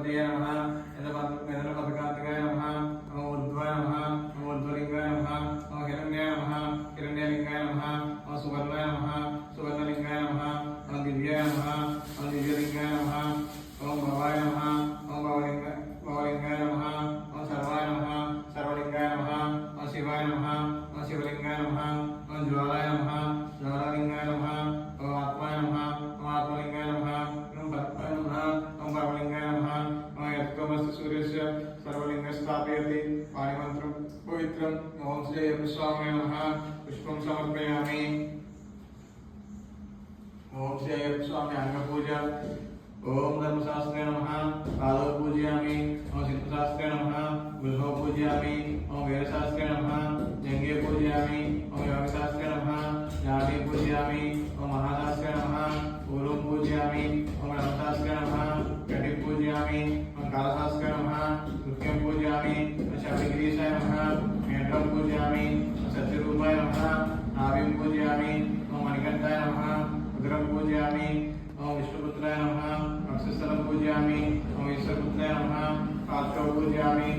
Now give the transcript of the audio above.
पद्मपदये नमः वेदनपदकार्तिकाय नमः नमो ऊर्ध्वाय नमः नमो ऊर्ध्वलिंगाय नमः नमो हिरण्याय नमः हिरण्यलिंगाय नमः नमो सुवर्णाय नमः सुवर्णलिंगाय नमः नमो दिव्याय नमः नमो दिव्यलिंगाय नमः नमो भवाय नमः नमो भवलिंगाय नमः नमो सर्वाय नमः सर्वलिंगाय नमः नमो शिवाय नमः नमो शिवलिंगाय नमः नमो ज्वालाय नमः ज्वालालिंगाय नमः नमो आत्माय नमः नमो आत्मलिंगाय नमः नमो भक्ताय नमः नमो भवलिंगाय नमः नमो यत्कमस्तु सूर्यस्य सर्वलिंगस्थापयति पाणिमन्त्रं पवित्रं ओम श्री अय्यप्प स्वामिने नमः पुष्पं समर्पयामि। ओम श्री अय्यप्प स्वामी अंगपूजा ओम धर्मशास्त्रे नमः पादौ पूजयामि ओम शिल्पशास्त्रे नमः गुल्मौ पूजयामि ओम वेदशास्त्रे नमः जंगे पूजयामि ओम योगशास्त्रे नमः जाति पूजयामि ओम महाशास्त्रे नमः ऊरुं पूजयामि ओम रामशास्त्रे नमः कटि पूजयामि ओम कालशास्त्रे नमः नृत्यं पूजयामि ओम शबरिगिरीशाय नमः मेढ्रं पूजयामि ओम सत्यरूपाय नमः नाभिं पूजयामि ओम मणिकण्ठाय नमः रुद्रं पूजयामि ओम विष्णुपुत्राय नमः अक्षस्थलं पूजयामि ओम ईश्वरपुत्राय नमः पात्रौ पूजयामि